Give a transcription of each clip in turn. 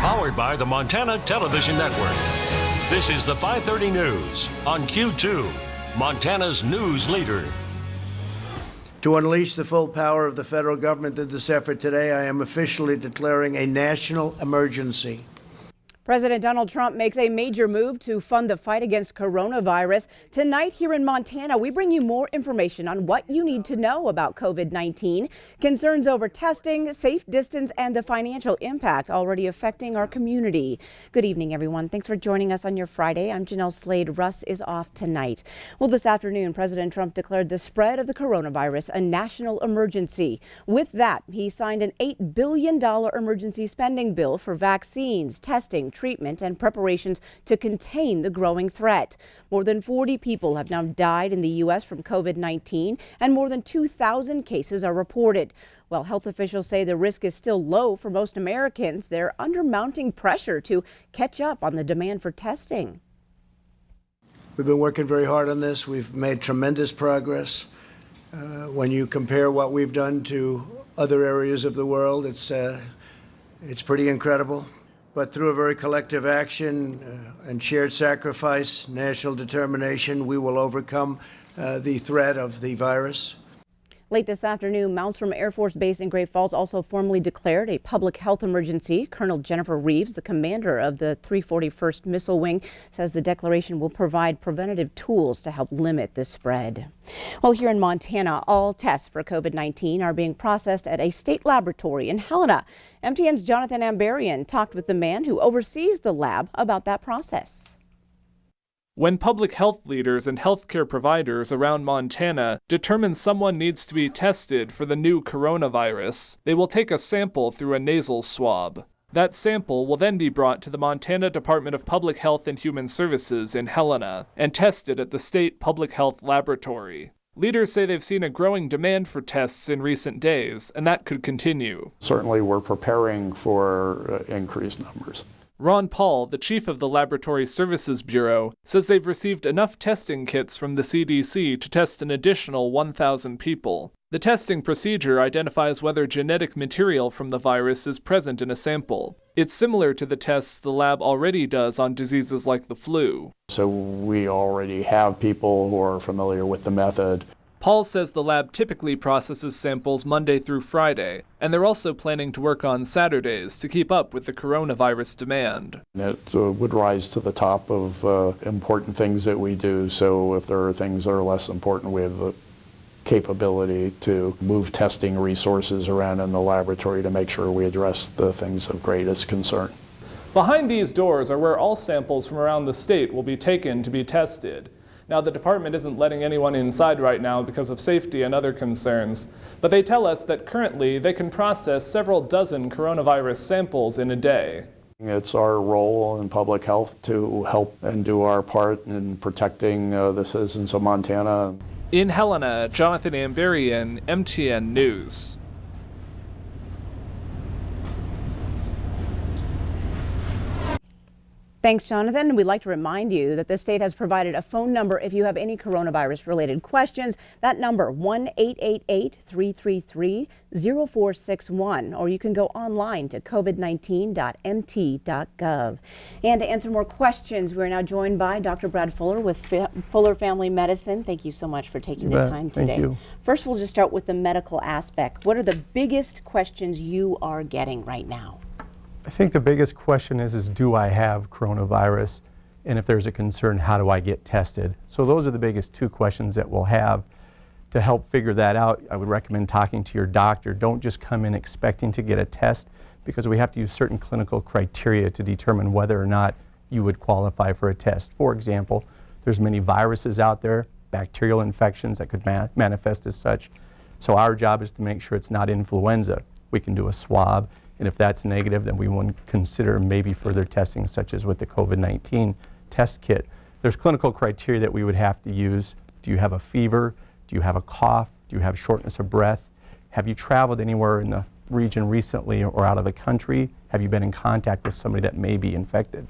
Powered by the Montana Television Network. This is the 530 News on Q2, Montana's news leader. To unleash the full power of the federal government in this effort today, I am officially declaring a national emergency. President Donald Trump makes a major move to fund the fight against coronavirus. Tonight here in Montana, we bring you more information on what you need to know about COVID-19, concerns over testing, safe distance, and the financial impact already affecting our community. Good evening, everyone. Thanks for joining us on your Friday. I'm Jeanelle Slade. Russ is off tonight. Well, this afternoon, President Trump declared the spread of the coronavirus a national emergency. With that, he signed an $8 billion emergency spending bill for vaccines, testing, treatment, and preparations to contain the growing threat. More than 40 people have now died in the U.S. from COVID-19, and more than 2,000 cases are reported. While health officials say the risk is still low for most Americans, they're under mounting pressure to catch up on the demand for testing. We've been working very hard on this. We've made tremendous progress. When you compare what we've done to other areas of the world, it's pretty incredible. But through a very collective action and shared sacrifice, national determination, we will overcome the threat of the virus. Late this afternoon, Malmstrom Air Force Base in Great Falls also formally declared a public health emergency. Colonel Jennifer Reeves, the commander of the 341st Missile Wing, says the declaration will provide preventative tools to help limit the spread. Well, here in Montana, all tests for COVID-19 are being processed at a state laboratory in Helena. MTN's Jonathan Ambarian talked with the man who oversees the lab about that process. When public health leaders and healthcare providers around Montana determine someone needs to be tested for the new coronavirus, they will take a sample through a nasal swab. That sample will then be brought to the Montana Department of Public Health and Human Services in Helena and tested at the state public health laboratory. Leaders say they've seen a growing demand for tests in recent days, and that could continue. Certainly, we're preparing for increased numbers. Ron Paul, the chief of the Laboratory Services Bureau, says they've received enough testing kits from the CDC to test an additional 1,000 people. The testing procedure identifies whether genetic material from the virus is present in a sample. It's similar to the tests the lab already does on diseases like the flu. So we already have people who are familiar with the method. Paul says the lab typically processes samples Monday through Friday, and they're also planning to work on Saturdays to keep up with the coronavirus demand. It would rise to the top of important things that we do, so if there are things that are less important, we have the capability to move testing resources around in the laboratory to make sure we address the things of greatest concern. Behind these doors are where all samples from around the state will be taken to be tested. Now, the department isn't letting anyone inside right now because of safety and other concerns, but they tell us that currently they can process several dozen coronavirus samples in a day. It's our role in public health to help and do our part in protecting the citizens of Montana. In Helena, Jonathan Ambarian, MTN News. Thanks, Jonathan. We'd like to remind you that the state has provided a phone number if you have any coronavirus-related questions. That number, 1-888-333-0461, or you can go online to covid19.mt.gov. And to answer more questions, we're now joined by Dr. Brad Fuller with Fuller Family Medicine. Thank you so much for taking the time today. Thank you. First, we'll just start with the medical aspect. What are the biggest questions you are getting right now? I think the biggest question is do I have coronavirus? And if there's a concern, how do I get tested? So those are the biggest two questions that we'll have. To help figure that out, I would recommend talking to your doctor. Don't just come in expecting to get a test, because we have to use certain clinical criteria to determine whether or not you would qualify for a test. For example, there's many viruses out there, bacterial infections that could manifest as such. So our job is to make sure it's not influenza. We can do a swab. And if that's negative, then we want to consider maybe further testing, such as with the COVID-19 test kit. There's clinical criteria that we would have to use. Do you have a fever? Do you have a cough? Do you have shortness of breath? Have you traveled anywhere in the region recently or out of the country? Have you been in contact with somebody that may be infected?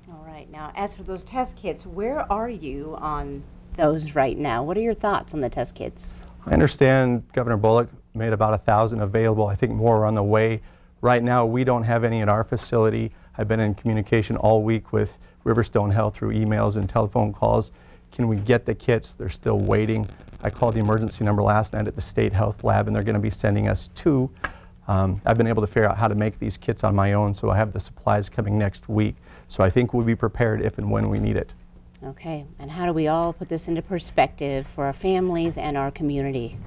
All right. Now, as for those test kits, where are you on those right now? What are your thoughts on the test kits? I understand Governor Bullock made about 1,000 available. I think more are on the way. Right now, we don't have any at our facility. I've been in communication all week with Riverstone Health through emails and telephone calls. Can we get the kits? They're still waiting. I called the emergency number last night at the State Health Lab, and they're going to be sending us 2. I've been able to figure out how to make these kits on my own, so I have the supplies coming next week. So I think we'll be prepared if and when we need it. Okay, and how do we all put this into perspective for our families and our community?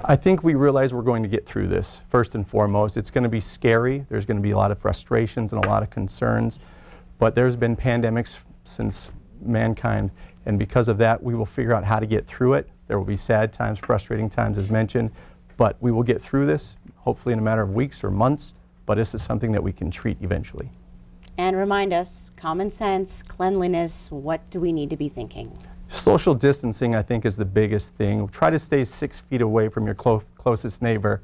I think we realize we're going to get through this. First and foremost, it's going to be scary. There's going to be a lot of frustrations and a lot of concerns, but there's been pandemics since mankind, and because of that, we will figure out how to get through it. There will be sad times, frustrating times, as mentioned, but we will get through this, hopefully in a matter of weeks or months, but this is something that we can treat eventually. And remind us, common sense, cleanliness, what do we need to be thinking? Social distancing, I think, is the biggest thing. Try to stay 6 feet away from your closest neighbor.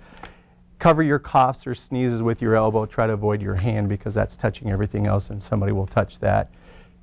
Cover your coughs or sneezes with your elbow. Try to avoid your hand because that's touching everything else and somebody will touch that.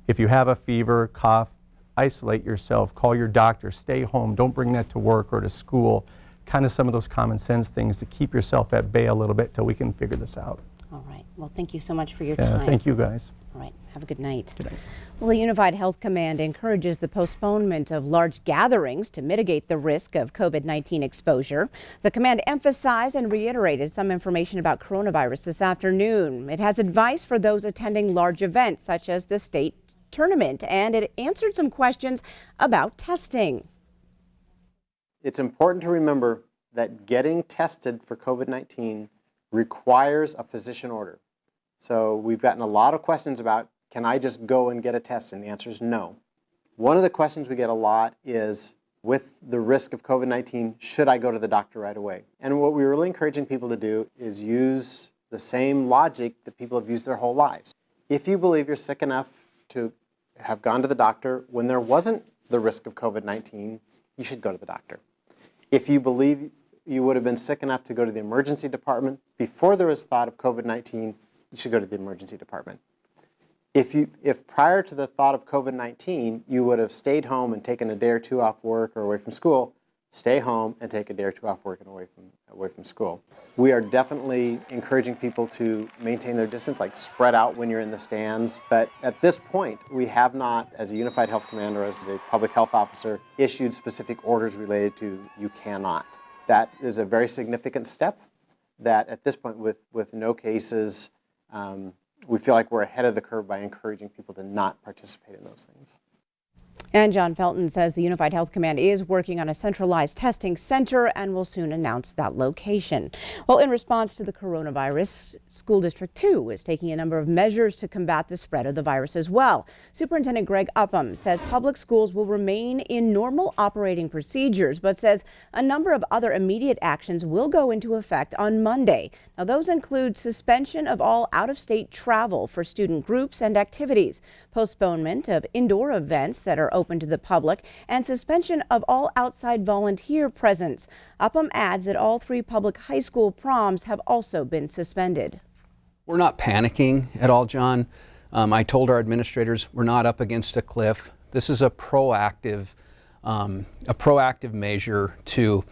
If you have a fever, cough, isolate yourself. Call your doctor. Stay home. Don't bring that to work or to school. Kind of some of those common sense things to keep yourself at bay a little bit till we can figure this out. All right. Well, thank you so much for your time. Thank you, guys. All right. Have a good night. Good night. Well, the Unified Health Command encourages the postponement of large gatherings to mitigate the risk of COVID-19 exposure. The command emphasized and reiterated some information about coronavirus this afternoon. It has advice for those attending large events such as the state tournament, and it answered some questions about testing. It's important to remember that getting tested for COVID-19 requires a physician order. So we've gotten a lot of questions about, can I just go and get a test? And the answer is no. One of the questions we get a lot is, with the risk of COVID-19, should I go to the doctor right away? And what we're really encouraging people to do is use the same logic that people have used their whole lives. If you believe you're sick enough to have gone to the doctor when there wasn't the risk of COVID-19, you should go to the doctor. If you believe you would have been sick enough to go to the emergency department before there was thought of COVID-19, you should go to the emergency department. If prior to the thought of COVID-19, you would have stayed home and taken a day or 2 off work or away from school, stay home and take a day or 2 off work and away from school. We are definitely encouraging people to maintain their distance, like spread out when you're in the stands. But at this point, we have not, as a Unified Health Command or as a public health officer, issued specific orders related to you cannot. That is a very significant step that at this point, with no cases, we feel like we're ahead of the curve by encouraging people to not participate in those things. And John Felton says the Unified Health Command is working on a centralized testing center and will soon announce that location. Well, in response to the coronavirus, School District 2 is taking a number of measures to combat the spread of the virus as well. Superintendent Greg Upham says public schools will remain in normal operating procedures, but says a number of other immediate actions will go into effect on Monday. Now, those include suspension of all out-of-state travel for student groups and activities, postponement of indoor events that are open to the public, and suspension of all outside volunteer presence. Upham adds that all 3 public high school proms have also been suspended. We're not panicking at all, John. I told our administrators we're not up against a cliff. This is a proactive measure to,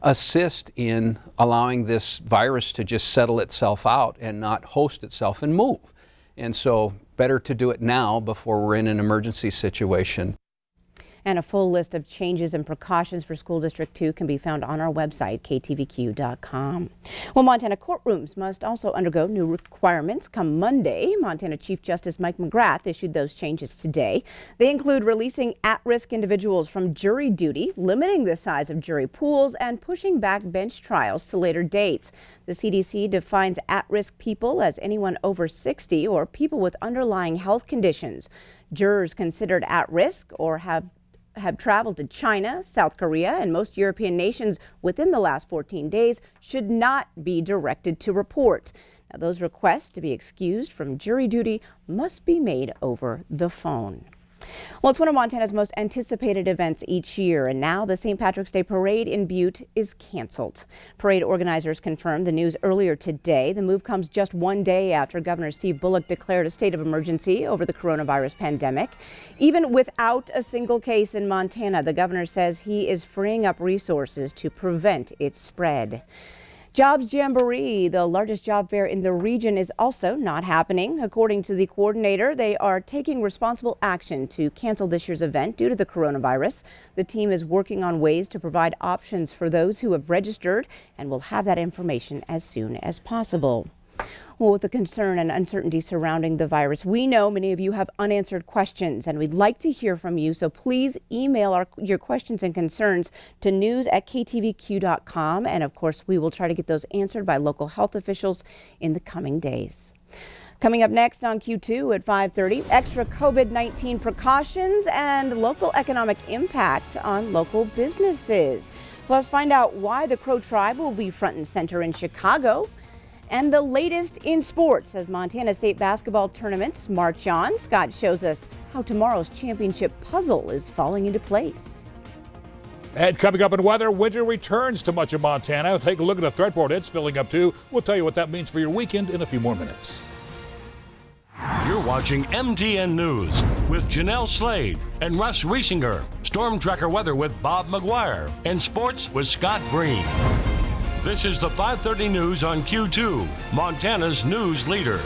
assist in allowing this virus to just settle itself out and not host itself and move. And so better to do it now before we're in an emergency situation. And a full list of changes and precautions for School District 2 can be found on our website, ktvq.com. Well, Montana courtrooms must also undergo new requirements come Monday. Montana Chief Justice Mike McGrath issued those changes today. They include releasing at-risk individuals from jury duty, limiting the size of jury pools, and pushing back bench trials to later dates. The CDC defines at-risk people as anyone over 60 or people with underlying health conditions. Jurors considered at risk or have traveled to China, South Korea, and most European nations within the last 14 days should not be directed to report. Now, those requests to be excused from jury duty must be made over the phone. Well, it's one of Montana's most anticipated events each year, and now the St. Patrick's Day Parade in Butte is canceled. Parade organizers confirmed the news earlier today. The move comes just one day after Governor Steve Bullock declared a state of emergency over the coronavirus pandemic. Even without a single case in Montana, the governor says he is freeing up resources to prevent its spread. Jobs Jamboree, the largest job fair in the region, is also not happening. According to the coordinator, they are taking responsible action to cancel this year's event due to the coronavirus. The team is working on ways to provide options for those who have registered and will have that information as soon as possible. Well, with the concern and uncertainty surrounding the virus, we know many of you have unanswered questions, and we'd like to hear from you. So please email your questions and concerns to news@ktvq.com. And of course, we will try to get those answered by local health officials in the coming days. Coming up next on Q2 at 5:30, extra COVID-19 precautions and local economic impact on local businesses. Plus, find out why the Crow Tribe will be front and center in Chicago. And the latest in sports as Montana State basketball tournaments march on. Scott shows us how tomorrow's championship puzzle is falling into place. And coming up in weather, winter returns to much of Montana. Take a look at the threat board. It's filling up too. We'll tell you what that means for your weekend in a few more minutes. You're watching MTN News with Jeanelle Slade and Russ Riesinger. Storm Tracker weather with Bob McGuire. And sports with Scott Green. This is the 5:30 news on Q2, Montana's news leader.